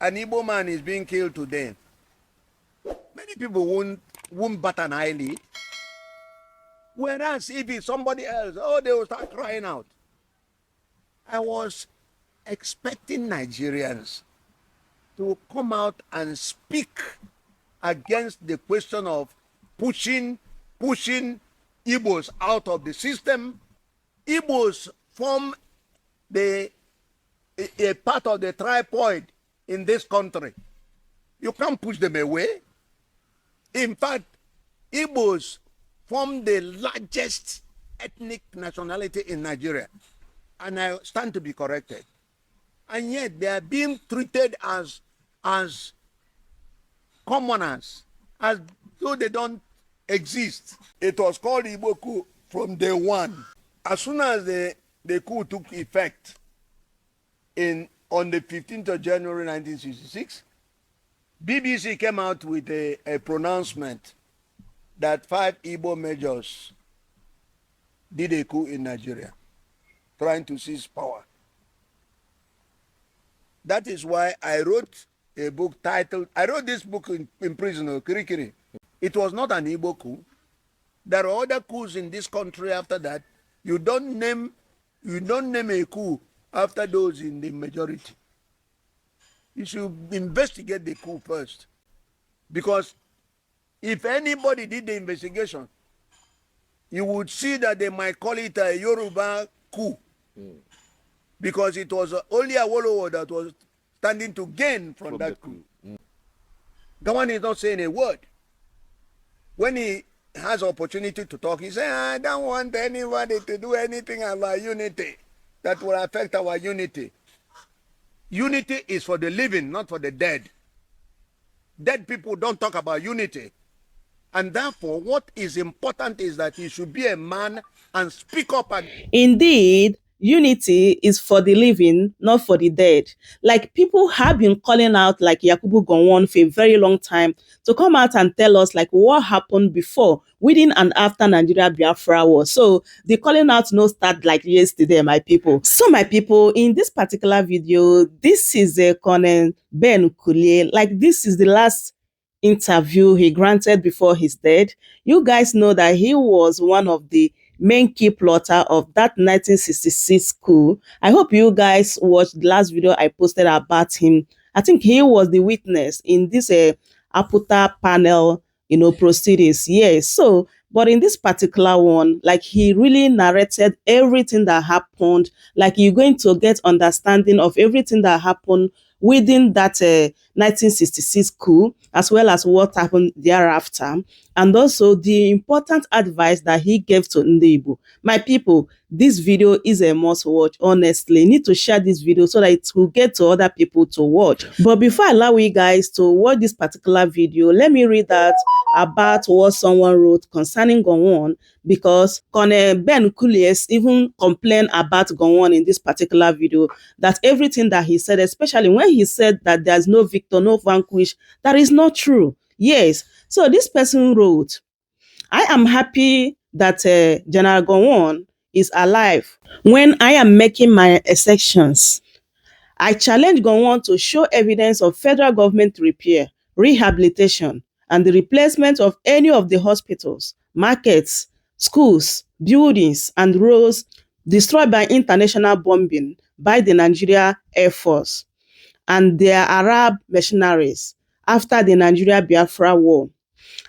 an Igbo man is being killed today, many people won't bat an eyelid. Whereas if it's somebody else, oh, they will start crying out. I was expecting Nigerians to come out and speak against the question of pushing Igbos out of the system. Igbos form a part of the tripod in this country. You can't push them away. In fact, Igbos form the largest ethnic nationality in Nigeria. And I stand to be corrected. And yet they are being treated as commoners, as though they don't exist. It was called Igbo coup from day one. As soon as the coup took effect on the 15th of January 1966, BBC came out with a pronouncement that 5 Igbo majors did a coup in Nigeria, trying to seize power. That is why I wrote a book titled, I wrote this book in prison, Kirikiri. It was not an Igbo coup. There are other coups in this country after that. You don't name a coup after those in the majority. You should investigate the coup first. Because if anybody did the investigation, you would see that they might call it a Yoruba coup. Because it was only Awolowo that was standing to gain from that coup. Gowon is not saying a word. When he has opportunity to talk, he says, I don't want anybody to do anything about unity that will affect our unity. Unity is for the living, not for the dead. Dead people don't talk about unity. And therefore, what is important is that he should be a man and speak up. Indeed, unity is for the living, not for the dead. Like, people have been calling out like Yakubu Gowon for a very long time to come out and tell us like what happened before, within and after Nigeria Biafra war. So the calling out no start like yesterday, my people. So my people, in this particular video, this is a Colonel Ben Gbulie. Like, this is the last interview he granted before his death. You guys know that he was one of the main key plotter of that 1966 coup. I hope you guys watched the last video I posted about him. I think he was the witness in this Aputa panel, proceedings. Yes. So, but in this particular one, like, he really narrated everything that happened. Like, you're going to get understanding of everything that happened within that 1966 coup, as well as what happened thereafter, and also the important advice that he gave to Igbo. My people, this video is a must watch. Honestly, you need to share this video so that it will get to other people to watch. But before I allow you guys to watch this particular video, let me read that about what someone wrote concerning Gowon, because Colonel Ben Gbulie even complained about Gowon in this particular video, that everything that he said, especially when he said that there's no victor, no vanquish, that is not true. Yes. So this person wrote, I am happy that General Gowon is alive. When I am making my assertions, I challenge Gowon to show evidence of federal government repair, rehabilitation, and the replacement of any of the hospitals, markets, schools, buildings, and roads destroyed by international bombing by the Nigeria Air Force and their Arab mercenaries after the Nigeria Biafra war.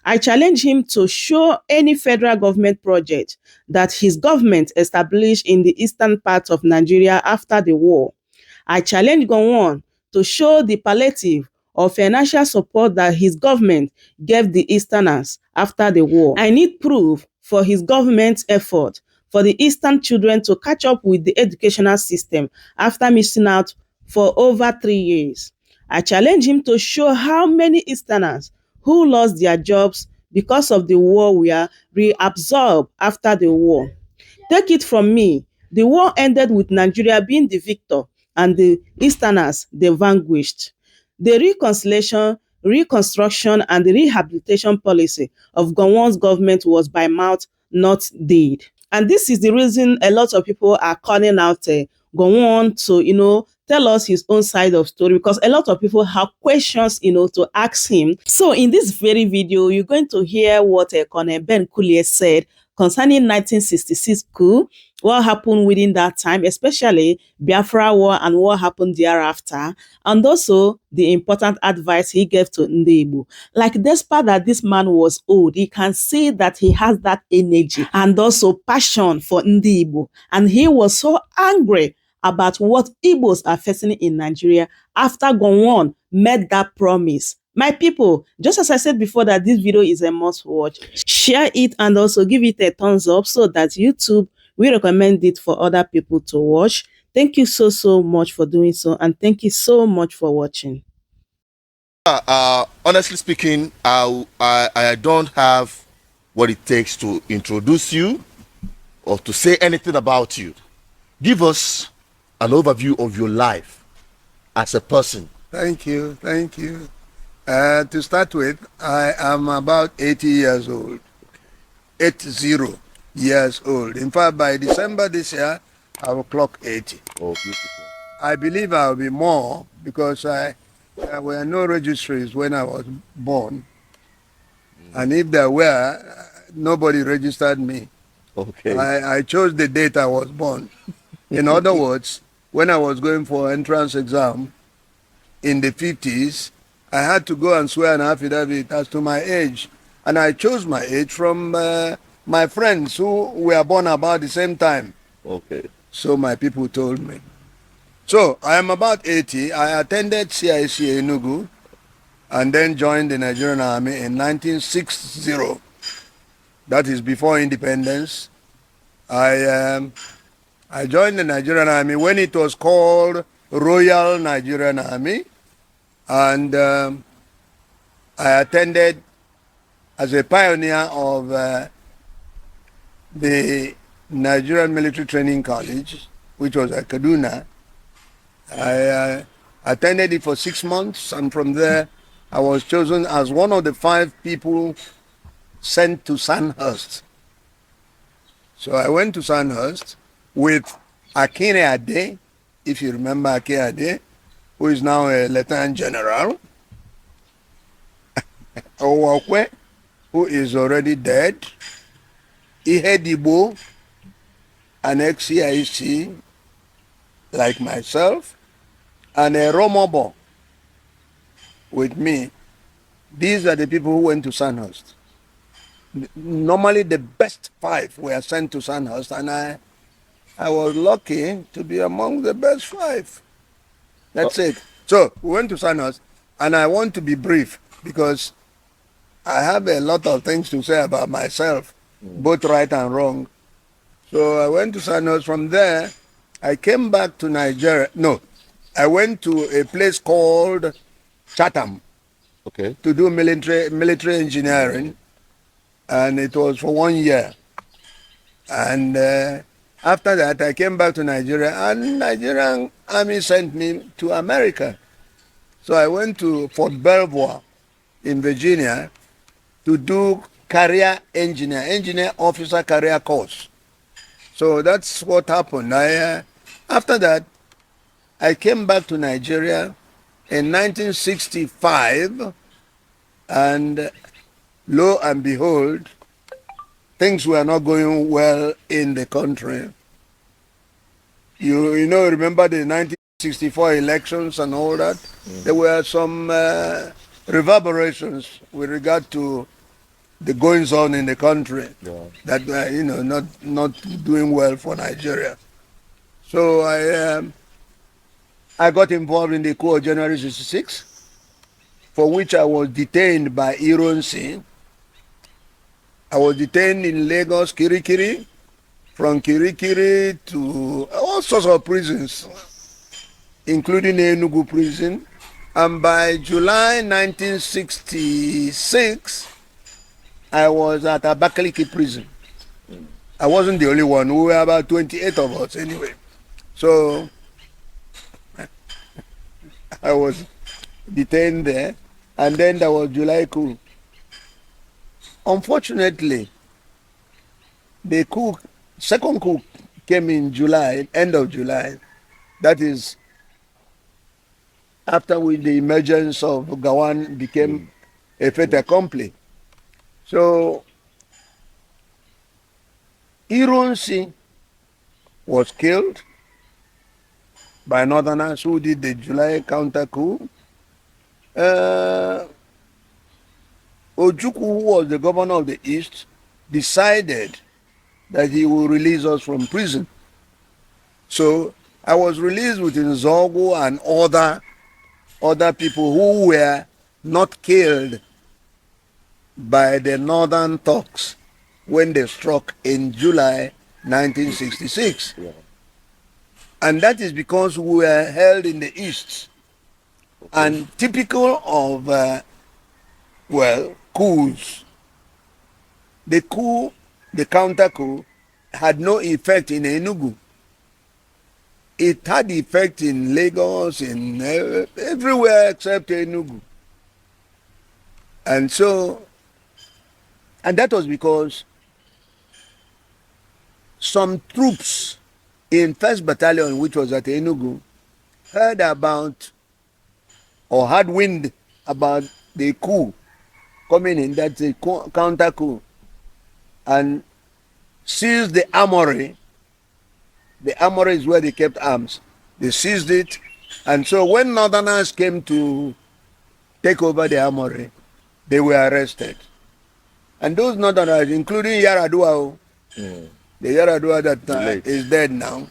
I challenge him to show any federal government project that his government established in the eastern part of Nigeria after the war. I challenge Gowon to show the palliative or financial support that his government gave the Easterners after the war. I need proof for his government's effort for the Eastern children to catch up with the educational system after missing out for over 3 years. I challenge him to show how many Easterners who lost their jobs because of the war were reabsorbed after the war. Take it from me, the war ended with Nigeria being the victor and the Easterners the vanquished. The reconciliation, reconstruction, and the rehabilitation policy of Gowon's government was by mouth, not deed. And this is the reason a lot of people are calling out Gowon to, tell us his own side of story, because a lot of people have questions, to ask him. So in this very video, you're going to hear what Colonel Ben Gbulie said concerning 1966 coup, what happened within that time, especially Biafra War and what happened thereafter, and also the important advice he gave to Igbo. Like, despite that this man was old, you can see that he has that energy and also passion for Igbo. And he was so angry about what Igbos are facing in Nigeria after Gowon made that promise. My people, just as I said before that this video is a must watch, share it and also give it a thumbs up so that YouTube will recommend it for other people to watch. Thank you so much for doing so, and thank you so much for watching. Honestly speaking, I don't have what it takes to introduce you or to say anything about you. Give us an overview of your life as a person. Thank you. To start with, I am about 80 years old. 80 years old. In fact, by December this year, I will clock 80. Oh, beautiful. I believe I will be more because there were no registries when I was born. And if there were, nobody registered me. Okay. I chose the date I was born. In other words, when I was going for entrance exam in the 50s, I had to go and swear an affidavit as to my age. And I chose my age from my friends who were born about the same time. Okay. So my people told me. So I am about 80. I attended CIC Enugu and then joined the Nigerian Army in 1960. That is before independence. I joined the Nigerian Army when it was called Royal Nigerian Army, and I attended as a pioneer of the Nigerian Military Training College, which was at Kaduna. I attended it for 6 months, and from there I was chosen as one of the 5 people sent to Sandhurst. So I went to Sandhurst with Akine Ade, if you remember Akine Ade, who is now a Lieutenant General, Owokwe, who is already dead, Igbo, an ex-CIC like myself, and a Romobo with me. These are the people who went to Sandhurst. Normally the best 5 were sent to Sandhurst, and I was lucky to be among the best 5. That's it. So we went to Sandhurst, and I want to be brief because I have a lot of things to say about myself, both right and wrong. So I went to Sandhurst. From there, I came back to Nigeria. No, I went to a place called Chatham, Okay. to do military engineering, and it was for 1 year. And after that, I came back to Nigeria, and Nigerian Army sent me to America. So I went to Fort Belvoir in Virginia to do career engineer officer career course. So that's what happened. After that, I came back to Nigeria in 1965, and lo and behold, things were not going well in the country. Remember the 1964 elections and all that? There were some reverberations with regard to the goings on in the country that were, not doing well for Nigeria. So I got involved in the coup of January 66, for which I was detained by Ironsi. I was detained in Lagos, Kirikiri, from Kirikiri to all sorts of prisons, including Enugu prison. And by July 1966, I was at Abakaliki prison. I wasn't the only one. We were about 28 of us anyway. So I was detained there. And then there was July coup. Unfortunately, the second coup came in July, end of July. That is after which the emergence of Gowon became a fait accompli. So Irunsi was killed by Northerners who did the July counter coup. Ojukwu, who was the governor of the East, decided that he will release us from prison. So I was released with Nzogu and other people who were not killed by the Northern Thugs when they struck in July 1966. Yeah. And that is because we were held in the East. Okay. And typical of, coups, the counter coup, had no effect in Enugu. It had effect in Lagos, in everywhere except Enugu. And that was because some troops in 1st Battalion, which was at Enugu, heard about or had wind about the coup coming in, that's a counter coup, and seized the armory. The armory is where they kept arms. They seized it, and so when Northerners came to take over the armory, they were arrested. And those Northerners, including Yaradua, the Yaradua that is dead now,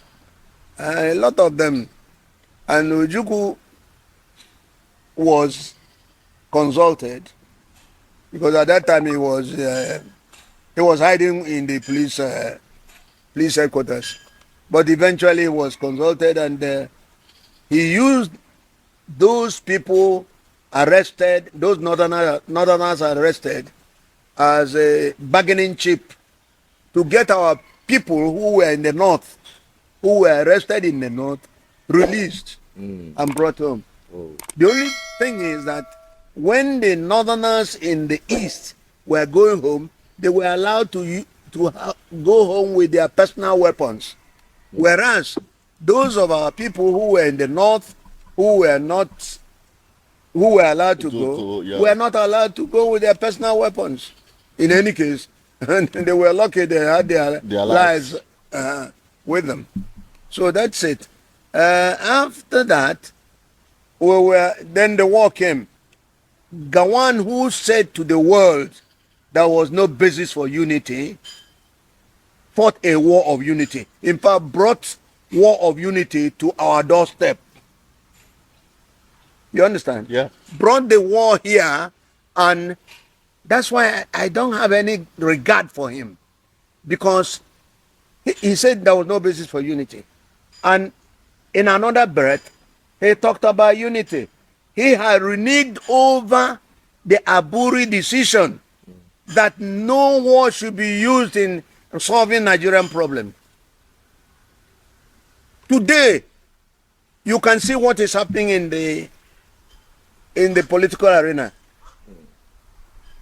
a lot of them. And Ojukwu was consulted because at that time he was hiding in the police headquarters. But eventually he was consulted, and he used those people arrested, those Northerners arrested, as a bargaining chip to get our people who were in the North, who were arrested in the North, released and brought home. Oh. The only thing is that when the Northerners in the East were going home, they were allowed to go home with their personal weapons. Whereas those of our people who were in the North, who were allowed to go, were not allowed to go with their personal weapons. In any case, and they were lucky they had their lives with them. So that's it. After that, then the war came. Gowon, who said to the world there was no basis for unity, fought a war of unity. In fact, brought war of unity to our doorstep. You understand? Yeah. Brought the war here, and that's why I don't have any regard for him, because he said there was no basis for unity. And in another breath, he talked about unity. He had reneged over the Aburi decision that no war should be used in solving Nigerian problem. Today, you can see what is happening in the political arena.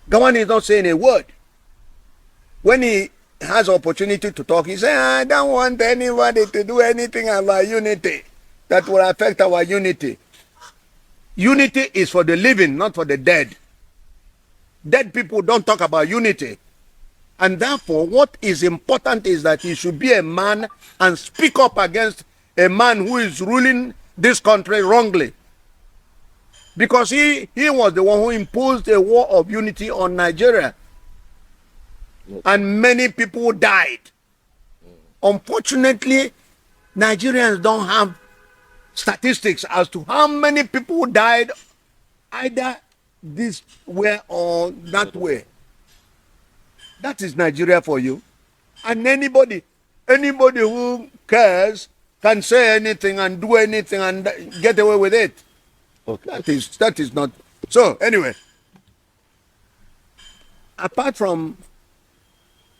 Gowon is not saying a word. When he has opportunity to talk, he says, I don't want anybody to do anything about unity that will affect our unity. Unity is for the living, not for the dead. Dead people don't talk about unity. And therefore, what is important is that he should be a man and speak up against a man who is ruling this country wrongly. Because he was the one who imposed a war of unity on Nigeria. And many people died. Unfortunately, Nigerians don't have statistics as to how many people died either this way or that way. That is Nigeria for you. And anybody who cares can say anything and do anything and get away with it. Okay. That is not. So anyway, apart from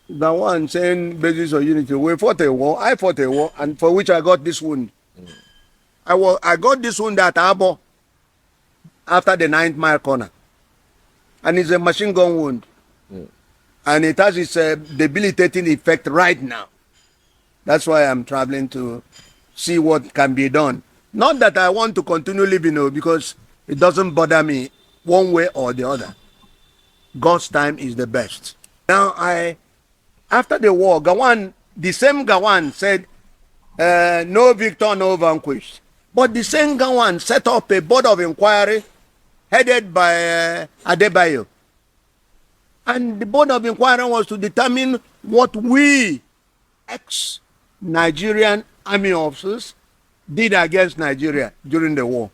the one saying basis of unity, we fought a war. I fought a war, and for which I got this wound. I got this wound at Abo after the 9th mile corner, and it's a machine gun wound, and it has its debilitating effect right now. That's why I'm traveling to see what can be done. Not that I want to continue living, because it doesn't bother me one way or the other. God's time is the best. Now, after the war, Gowon, the same Gowon said, no victor, no vanquished. But the same Gowon set up a board of inquiry headed by Adebayo. And the board of inquiry was to determine what we, ex-Nigerian army officers, did against Nigeria during the war.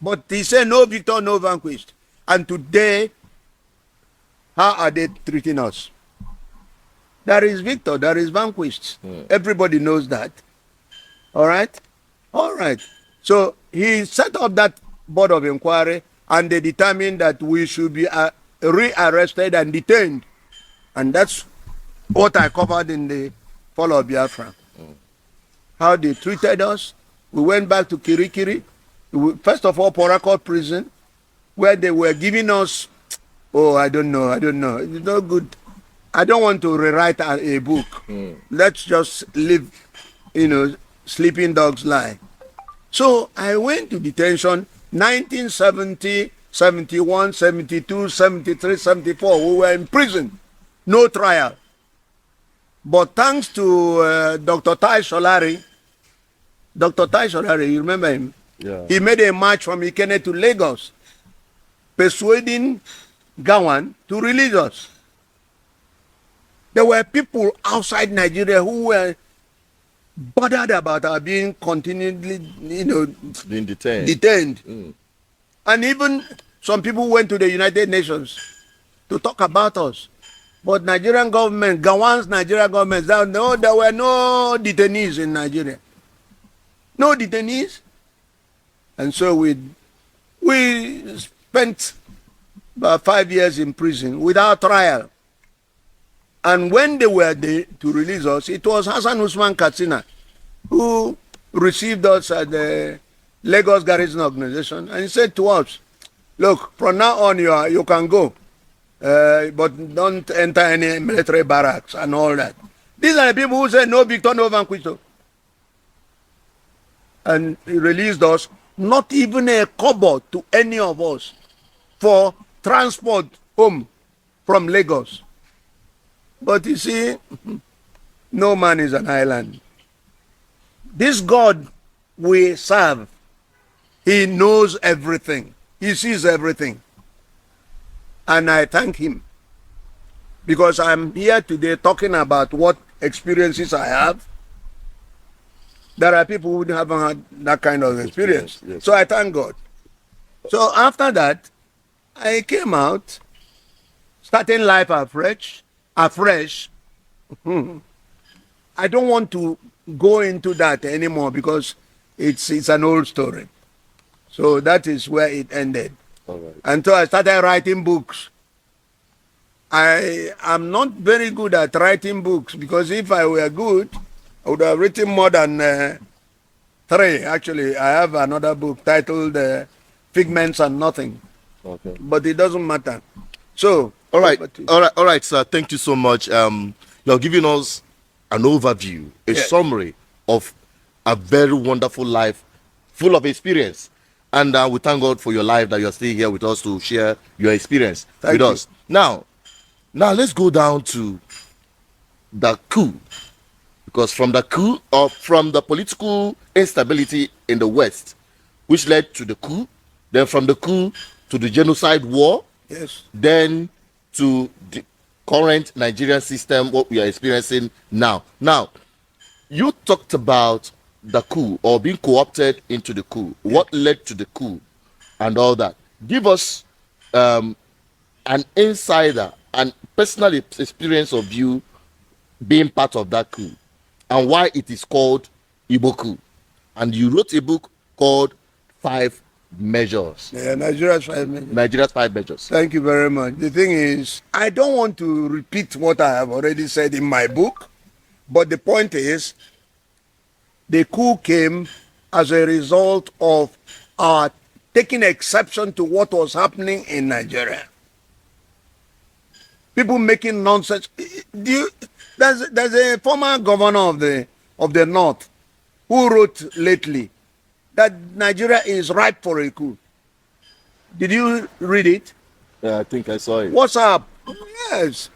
But he said no victor, no vanquished. And today, how are they treating us? There is victor, there is vanquished. Everybody knows that. All right? All right. So he set up that board of inquiry, and they determined that we should be rearrested and detained. And that's what I covered in the Fall of Biafra. How they treated us. We went back to Kirikiri. First of all, Porakot prison, where they were giving us, I don't know. It's not good. I don't want to rewrite a book. Let's just live, sleeping dogs lie. So I went to detention 1970, 71, 72, 73, 74. We were in prison. No trial. But thanks to Dr. Tai Solari, you remember him? Yeah. He made a march from Ikene to Lagos, persuading Gowon to release us. There were people outside Nigeria who were bothered about our being continually, Being detained. detained. And even some people went to the United Nations to talk about us. But Nigerian government, Gowon's Nigerian government, there were no detainees in Nigeria. No detainees. And so we spent about 5 years in prison without trial. And when they were there to release us, it was Hassan Usman Katsina who received us at the Lagos Garrison Organization, and he said to us, look, from now on you can go, but don't enter any military barracks and all that. These are the people who said no victor, no vanquished. And he released us, not even a kobo to any of us for transport home from Lagos. But you see, no man is an island. This God we serve, he knows everything. He sees everything. And I thank him, because I'm here today talking about what experiences I have. There are people who haven't had that kind of experience. Yes. So I thank God. So after that, I came out, starting life afresh. I don't want to go into that anymore because it's an old story. So that is where it ended. All right. Until I started writing books. I am not very good at writing books, because if I were good, I would have written more than 3. Actually, I have another book titled Figments and Nothing. Okay. But it doesn't matter. So, All right, sir. Thank you so much. You're giving us an overview, a summary of a very wonderful life, full of experience. And we thank God for your life, that you're still here with us to share your experience with us. Now, let's go down to the coup. Because from the coup, or from the political instability in the West, which led to the coup, then from the coup to the genocide war, yes, then to the current Nigerian system, what we are experiencing now. Now, you talked about the coup, or being co-opted into the coup. What led to the coup and all that? Give us an insider and personal experience of you being part of that coup, and why it is called Igbo coup. And you wrote a book called 5 Measures. Yeah, Nigeria's 5 Measures. Nigeria's 5 Measures. Thank you very much. The thing is, I don't want to repeat what I have already said in my book, but the point is, the coup came as a result of our taking exception to what was happening in Nigeria. People making nonsense. There's a former governor of the North who wrote lately that Nigeria is ripe for a coup. Did you read it? Yeah, I think I saw it. What's up? Yes.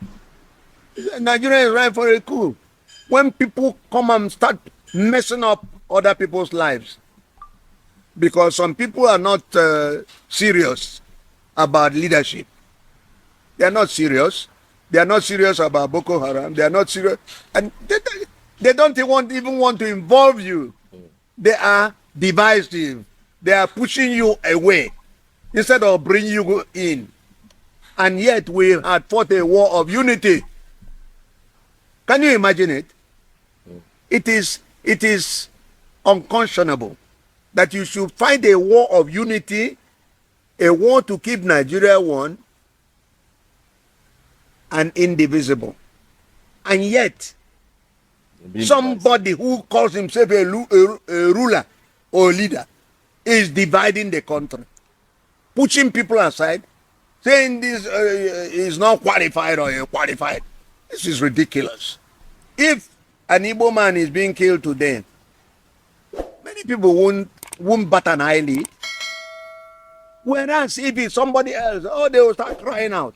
Nigeria is ripe for a coup. When people come and start messing up other people's lives, because some people are not serious about leadership. They are not serious. They are not serious about Boko Haram. They are not serious, and they don't even want to involve you. They are divisive. They are pushing you away instead of bringing you in. And yet we had fought a war of unity. Can you imagine it? It is unconscionable that you should fight a war of unity, a war to keep Nigeria one and indivisible. And yet, somebody who calls himself a ruler or a leader is dividing the country, pushing people aside, saying this is not qualified or qualified. This is ridiculous. If an Igbo man is being killed today, many people won't bat an eyelid. Whereas if it's somebody else, oh, they will start crying out.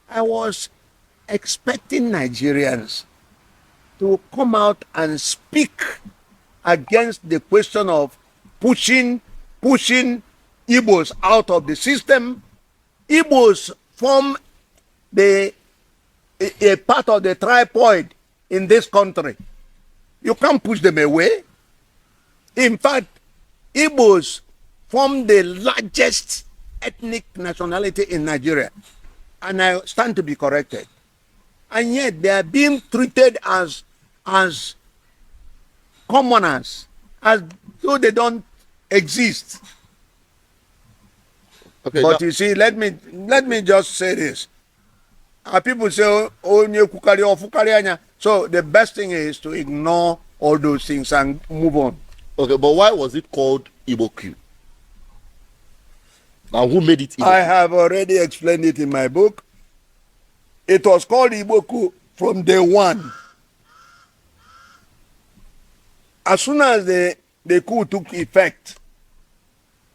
I was expecting Nigerians to come out and speak against the question of pushing Igbos out of the system. Igbos form a part of the tripod in this country. You can't push them away. In fact, Igbos form the largest ethnic nationality in Nigeria. And I stand to be corrected. And yet they are being treated as commoners, as though they don't exist. Okay, but you see, let me just say this. People say, oh, so the best thing is to ignore all those things and move on. Okay, but why was it called Igbo coup? Now, who made it Igbo? I have already explained it in my book. It was called Igbo coup from day one. As soon as the coup took effect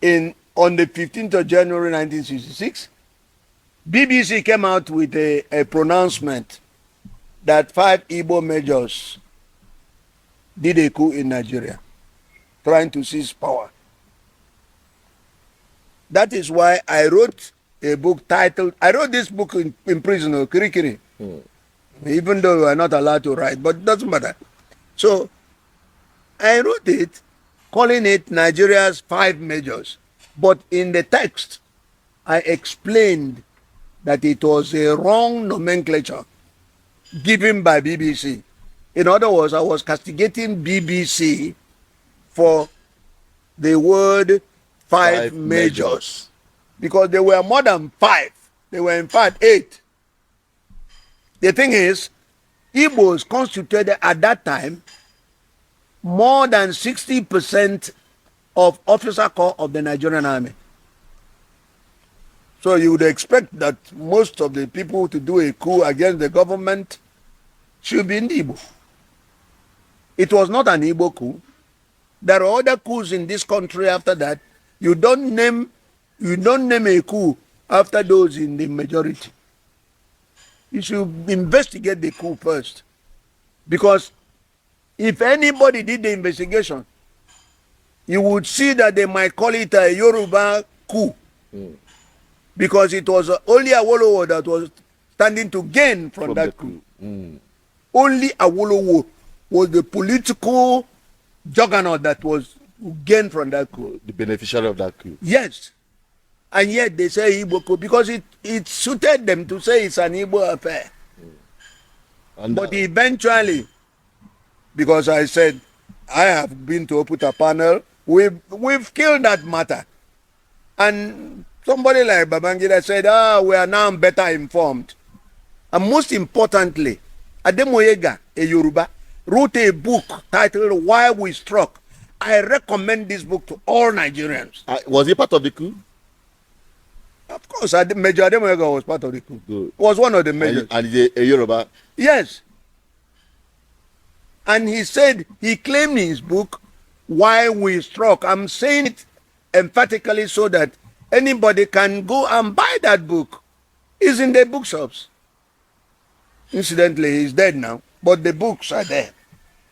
on the 15th of January 1966, BBC came out with a pronouncement that 5 Igbo majors did a coup in Nigeria, trying to seize power. That is why I wrote a book titled, I wrote this book in prison, Kirikiri, even though we are not allowed to write, but it doesn't matter. So I wrote it, calling it Nigeria's 5 majors. But in the text, I explained that it was a wrong nomenclature given by BBC. In other words, I was castigating BBC for the word 5 majors. Because there were more than 5. There were in fact 8. The thing is, Igbos constituted at that time more than 60% of officer corps of the Nigerian army. So you would expect that most of the people to do a coup against the government should be in the Igbo. It was not an Igbo coup. There are other coups in this country after that. You don't name a coup after those in the majority. You should investigate the coup first. Because if anybody did the investigation, you would see that they might call it a Yoruba coup. Because it was only Awolowo that was standing to gain from that coup. Only Awolowo was the political juggernaut that was gained from that coup. The beneficiary of that coup. Yes. And yet they say Igbo coup because it suited them to say it's an Igbo affair. But eventually, because I said I have been to Oputa panel, we've killed that matter. And somebody like Babangida said, we are now better informed. And most importantly, Ademoyega, a Yoruba, wrote a book titled Why We Struck. I recommend this book to all Nigerians. Was he part of the coup? Of course, Major Ademoyega was part of the coup. Good. Was one of the majors. And he's a Yoruba? Yes. And he said, he claimed in his book, why we struck. I'm saying it emphatically so that anybody can go and buy that book. It's in the bookshops. Incidentally, he's dead now, but the books are there.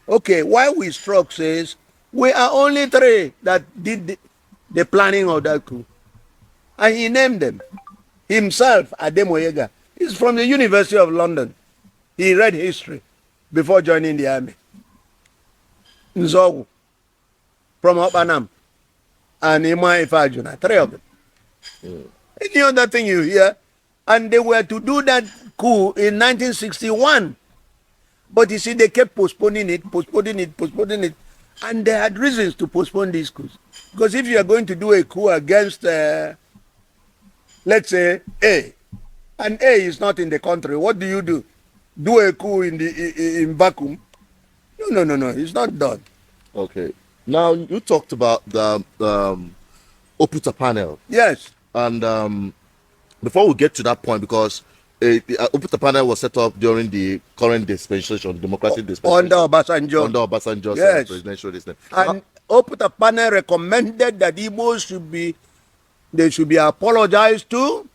Okay, why we struck says we are only 3 that did the planning of that coup. And he named them. Himself, Ademoyega, is from the University of London. He read history before joining the army. Nzogu, from Opanam, and Ima Ifajuna, 3 of them. Any other thing you hear? And they were to do that coup in 1961. But you see, they kept postponing it. And they had reasons to postpone these coups. Because if you are going to do a coup against, let's say, A, and A is not in the country, what do? Do a coup in Bakum? No, it's not done. Okay. Now, you talked about the Oputa panel. Yes. And before we get to that point, because the Oputa panel was set up during the current dispensation, democratic dispensation. Under Obasanjo. Under Obasanjo's Yes. presidential dispensation. And Oputa panel recommended that Igbos should be apologized to,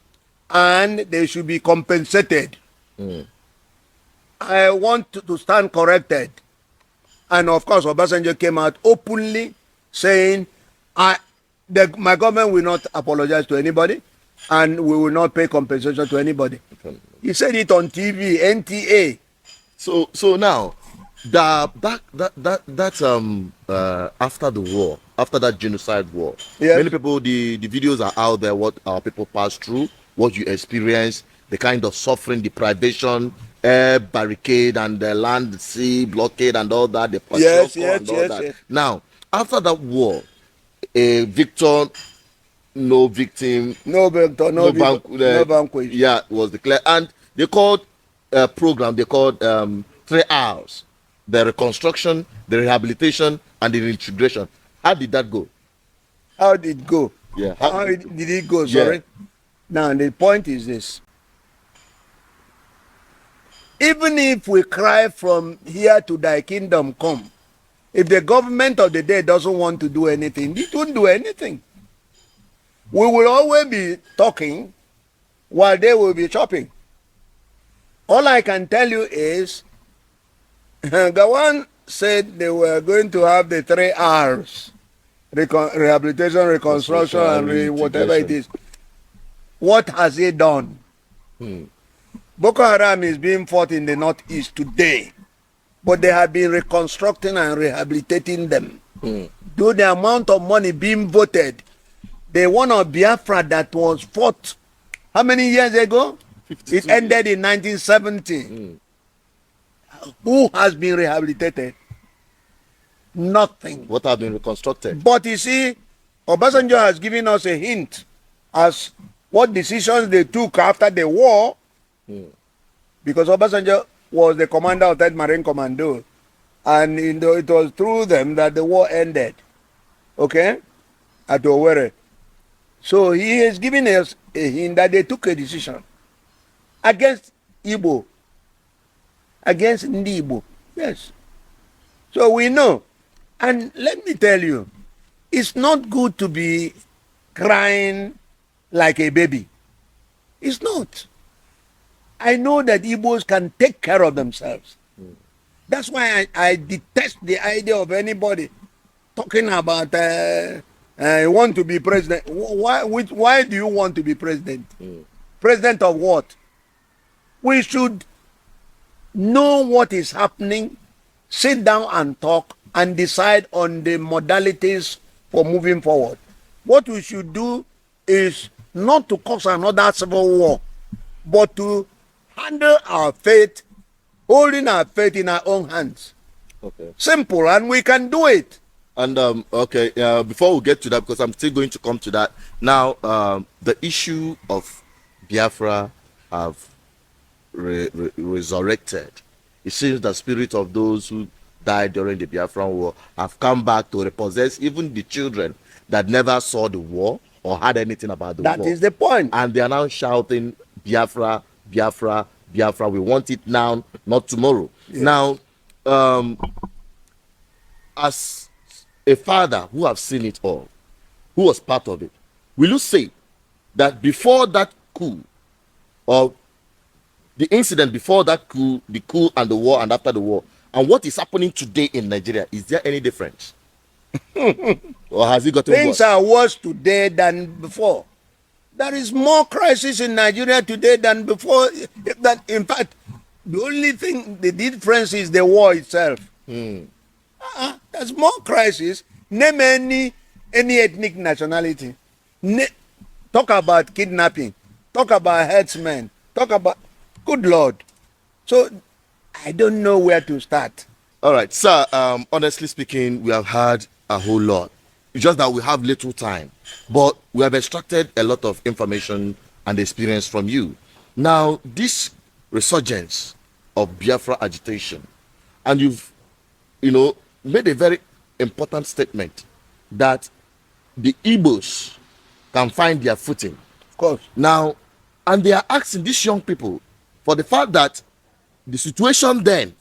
and they should be compensated. I want to stand corrected. And of course, Obasanjo came out openly saying, my government will not apologize to anybody, and we will not pay compensation to anybody. He said it on TV, NTA. So now, after the war, after that genocide war, Yes. many people, the videos are out there, what our people passed through, what you experienced, the kind of suffering, deprivation, air barricade, and the land, sea blockade, and all that, the Yes. Now, after that war, a victor, no victim, No vanquish. yeah, was declared, and they called a program, they called 3 hours: the reconstruction, the rehabilitation, and the reintegration. How did that go? How did it go? Yeah. How did it go? Sorry. Yeah. Now, the point is this. Even if we cry from here to thy kingdom come, if the government of the day doesn't want to do anything, it won't do anything. We will always be talking while they will be chopping. All I can tell you is, Gowon said they were going to have the 3 R's: rehabilitation, reconstruction, and whatever it is. What has he done? Boko Haram is being fought in the northeast today, but they have been reconstructing and rehabilitating them. Do the amount of money being voted, the one of Biafra that was fought how many years ago? It ended in 1970. Who has been rehabilitated? Nothing. What have been reconstructed? But you see, Obasanjo has given us a hint as what decisions they took after the war, because Obasanjo was the commander of that Marine Commando, and it was through them that the war ended. Okay? At Owerri. So he has given us a hint that they took a decision against Igbo, against Igbo. Yes. So we know. And let me tell you, it's not good to be crying like a baby. It's not. I know that Igbos can take care of themselves. That's why I detest the idea of anybody talking about I want to be president. Why do you want to be president? President of what? We should know what is happening, sit down and talk, and decide on the modalities for moving forward. What we should do is not to cause another civil war, but to handle our fate, holding our fate in our own hands. Okay. Simple, and we can do it. And okay, before we get to that, because I'm still going to come to that now, the issue of Biafra have resurrected. It seems the spirit of those who died during the Biafran War have come back to repossess even the children that never saw the war or had anything about the war. That is the point. And they are now shouting, Biafra, Biafra, Biafra. We want it now, not tomorrow. Yes. Now, as a father who have seen it all, who was part of it, will you say that before that coup, or the incident before that coup, the coup and the war and after the war, and what is happening today in Nigeria, is there any difference? Or has it gotten Things worse? are worse today than before. There is more crisis in Nigeria today than before. That, in fact, the only thing, the difference is the war itself. There's more crisis. Name any ethnic nationality. Talk about kidnapping. Talk about herdsmen. Talk about, good Lord. So I don't know where to start. All right, sir. Honestly speaking, we have had a whole lot. It's just that we have little time, but we have extracted a lot of information and experience from you. Now, this resurgence of Biafra agitation, and you've, made a very important statement that the Igbos can find their footing. Of course. Now, and they are asking these young people for the fact that the situation then,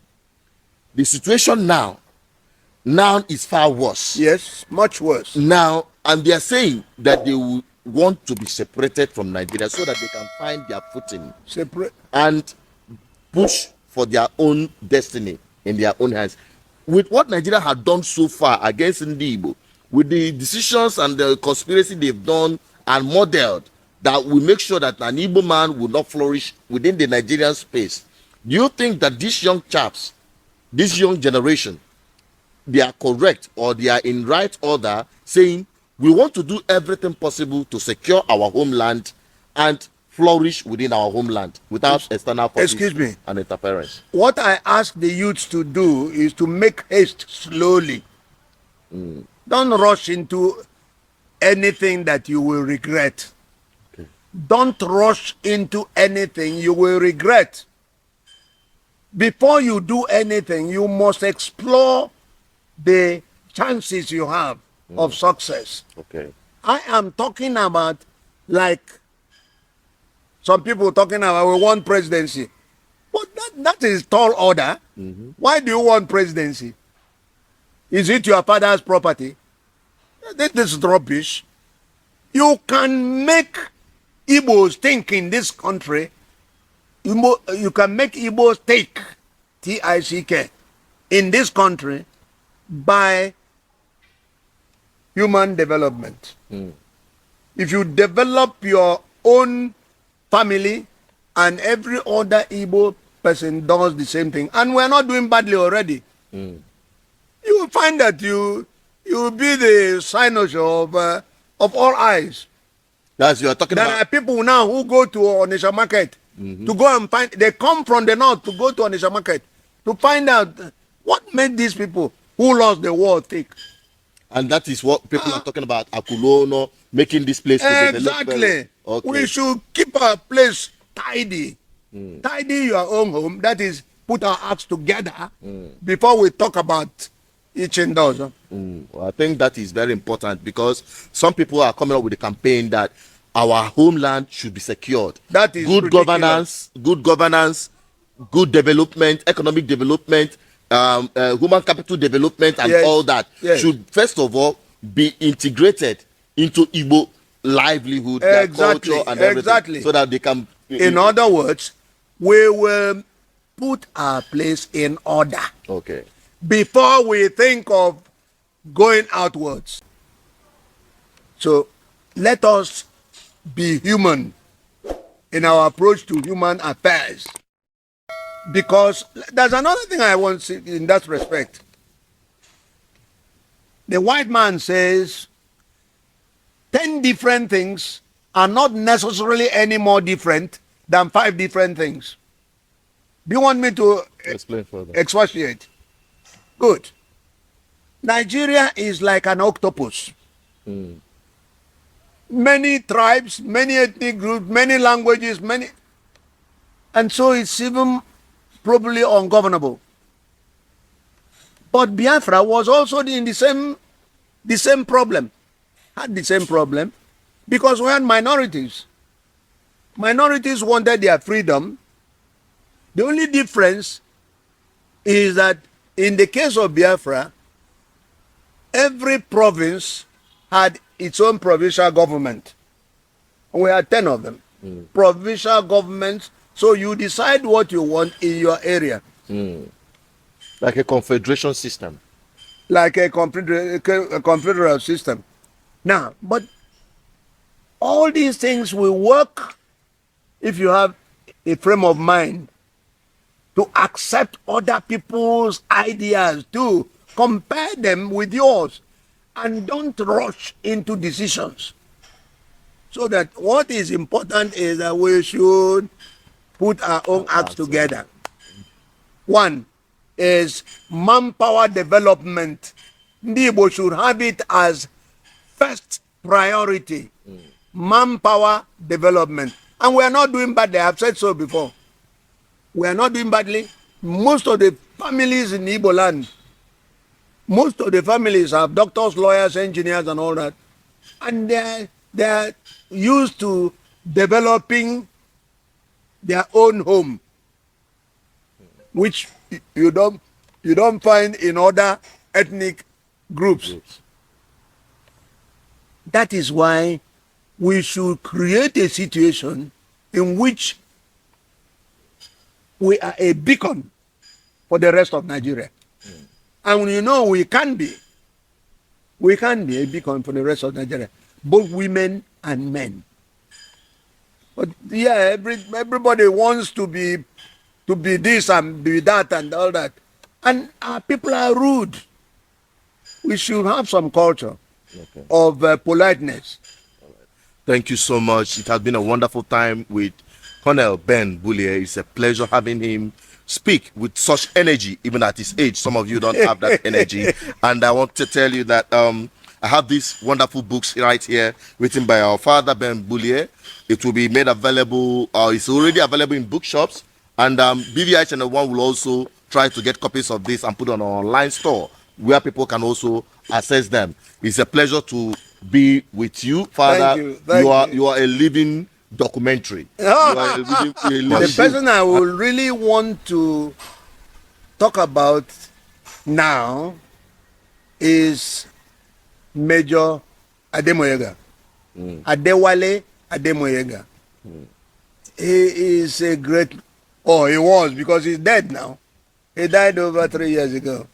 the situation now is far worse. Yes, much worse. Now, and they are saying that they will want to be separated from Nigeria so that they can find their footing Separate. and push for their own destiny in their own hands. With what Nigeria had done so far against Igbo, with the decisions and the conspiracy they've done and modeled, that will make sure that an Igbo man will not flourish within the Nigerian space. Do you think that these young chaps, this young generation, they are correct, or they are in right order saying we want to do everything possible to secure our homeland and flourish within our homeland without external forces and interference? What I ask the youths to do is to make haste slowly. Don't rush into anything that you will regret. Okay. Don't rush into anything you will regret. Before you do anything, you must explore the chances you have of success. Okay. I am talking about, like some people talking about, we want presidency. But that is tall order. Why do you want presidency? Is it your father's property? This is rubbish. You can make Igbos think in this country. You can make Igbos take, T-I-C-K, in this country by human development. If you develop your own family and every other Igbo person does the same thing, and we're not doing badly already, you will find that you will be the cynosure of all eyes. That's you are talking There about. are people now who go to Onitsha market to go and find, they come from the north to go to Onitsha market to find out what made these people who lost the war think. And that is what people are talking about. Akulono, making this place to develop. Exactly. Okay. We should keep our place tidy. Tidy your own home. That is, put our acts together before we talk about each and those. Well, I think that is very important, because some people are coming up with a campaign that our homeland should be secured. That is good ridiculous. governance, good development, economic development, human capital development, and all that should first of all be integrated into Igbo livelihood, their culture, and everything, so that they can. In other words, we will put our place in order. Okay. Before we think of going outwards. So let us be human in our approach to human affairs. Because there's another thing I want to say in that respect. The white man says 10 different things are not necessarily any more different than 5 different things. Do you want me to Explain further. expatiate? Good. Nigeria is like an octopus. Many tribes, many ethnic groups, many languages, and so it's even probably ungovernable. But Biafra was also in the same problem. Had the same problem because we had minorities. Minorities wanted their freedom. The only difference is that in the case of Biafra, every province had its own provincial government. We had 10 of them. Provincial governments. So you decide what you want in your area. Like a confederation system. Like a confederal system. Now, but all these things will work if you have a frame of mind to accept other people's ideas too. Compare them with yours and don't rush into decisions. So that what is important is that we should put our own acts together. One is manpower development. Ndị Igbo should have it as first priority. Manpower development. And we are not doing badly. I have said so before. We are not doing badly. Most of the families in Igbo land, most of the families have doctors, lawyers, engineers, and all that. And they're used to developing their own home, which you don't find in other ethnic groups. That is why we should create a situation in which we are a beacon for the rest of Nigeria. And you know we can be a beacon for the rest of Nigeria, both women and men. But yeah, everybody wants to be this and be that and all that. And our people are rude. We should have some culture of politeness. Thank you so much. It has been a wonderful time with Colonel Ben Gbulie. It's a pleasure having him speak with such energy, even at his age. Some of you don't have that energy. And I want to tell you that I have these wonderful books right here written by our father, Ben Gbulie. It will be made available, it's already available in bookshops. And BVI Channel 1 will also try to get copies of this and put on our online store where people can also access them. It's a pleasure to be with you, Father. Thank you. You are a living documentary. The person I would really want to talk about now is Major Ademoyega. Adewale Ademoyega. He is a great, he was, because he's dead now. He died over 3 years ago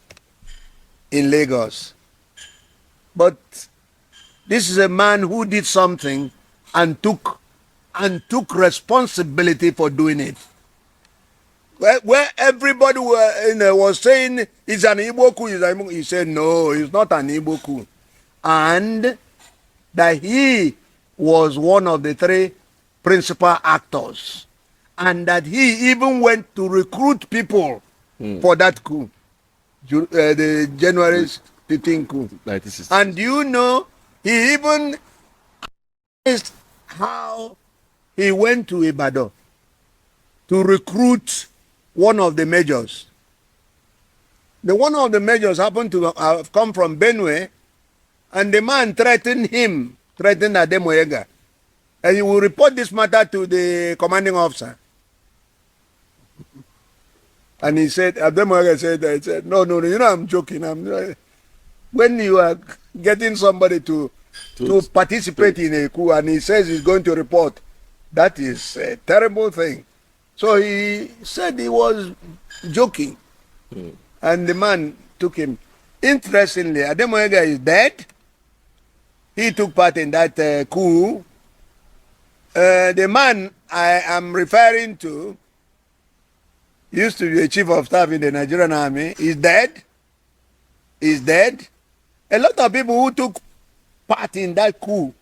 in Lagos. But this is a man who did something and took responsibility for doing it. Where everybody was saying it's an Igbo coup, he said no, it's not an Igbo coup. And that he was one of the 3 principal actors. And that he even went to recruit people for that coup, the January 15 coup. And you know, he even asked how he went to Ibadan to recruit one of the majors. One of the majors happened to have come from Benue, and the man threatened Ademoyega. And he will report this matter to the commanding officer. And he said, Ademoyega said, no, you know, I'm joking. When you are getting somebody to participate in a coup and he says he's going to report, that is a terrible thing. So he said he was joking. And the man took him. Interestingly, Ademoyega is dead. He took part in that coup. The man I am referring to used to be a chief of staff in the Nigerian army. He's dead. He's dead. A lot of people who took part in that coup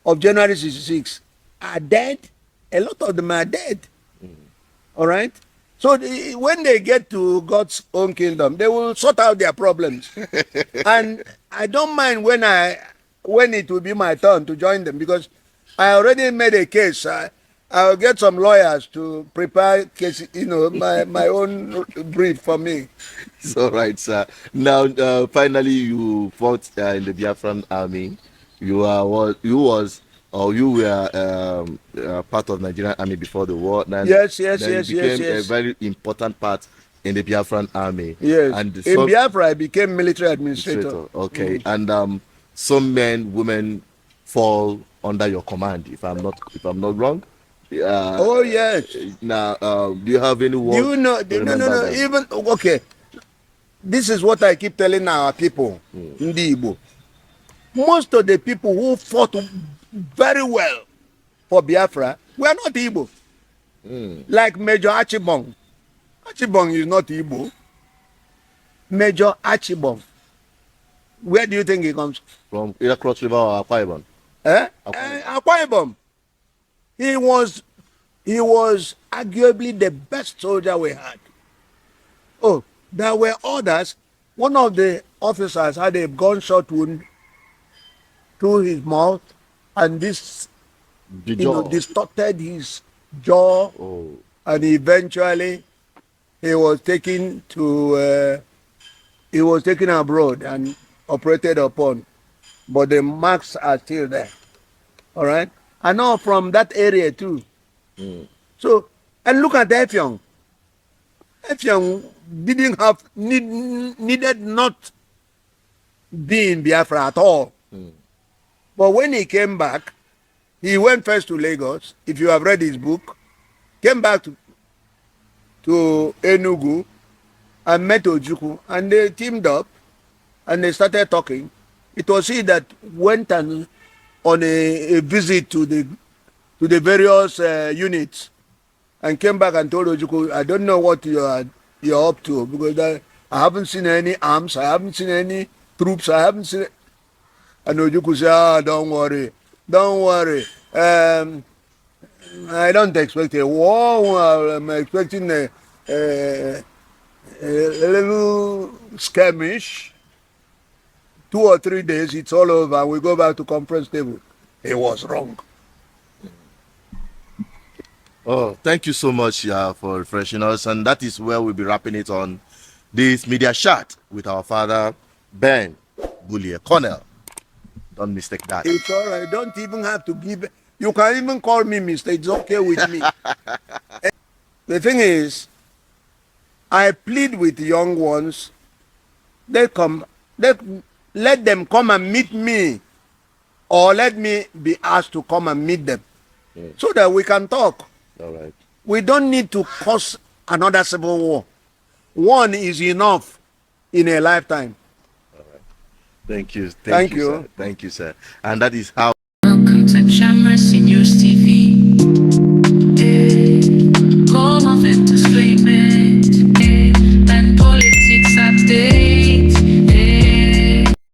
of January 66 are dead. A lot of them are dead. All right? So when they get to God's own kingdom, they will sort out their problems. And I don't mind when it will be my turn to join them, because I already made a case. I'll get some lawyers to prepare case, my own brief for me. It's all right, sir. Now, finally, you fought in the Biafran army. You were part of Nigerian army before the war. Then, Yes. You became a very important part in the Biafran army. Yes. And In Biafra, I became military administrator. Okay. And some men, women fall under your command. If I'm not wrong. Oh yes. Now, do you have any words? Do you know? No. Even okay. This is what I keep telling our people in the Igbo. Most of the people who fought very well for Biafra were not Igbo. Like Major Achibong. Achibong is not Igbo. Major Achibong. Where do you think he comes From either Cross River or Akwa Ibom? Akwa Ibom. He was arguably the best soldier we had. Oh, there were others. One of the officers had a gunshot wound to his mouth, and this distorted his jaw. Oh. And eventually he was taken abroad and operated upon, but the marks are still there. All right, I know from that area too. So, and look at Effiong. Effiong needed not be in Biafra at all. But when he came back, he went first to Lagos. If you have read his book, came back to Enugu and met Ojukwu, and they teamed up and they started talking. It was he that went on a visit to the various units and came back and told Ojukwu, I don't know what you're up to, because I haven't seen any arms, I haven't seen any troops, I haven't seen. And Ojukwu said, don't worry. I don't expect a war. I'm expecting a little skirmish. 2 or 3 days, it's all over, and we go back to conference table. He was wrong. Oh, thank you so much for refreshing us. And that is where we'll be wrapping it on this media chat with our father, Ben Gbulie, Colonel. Don't mistake that. It's all right. Don't even have to give. You can even call me mister. It's okay with me. The thing is, I plead with the young ones. Let them come and meet me, or let me be asked to come and meet them, so that we can talk. All right. We don't need to cause another civil war. One is enough in a lifetime. All right. Thank you. Thank you. Sir. Thank you, sir. And that is how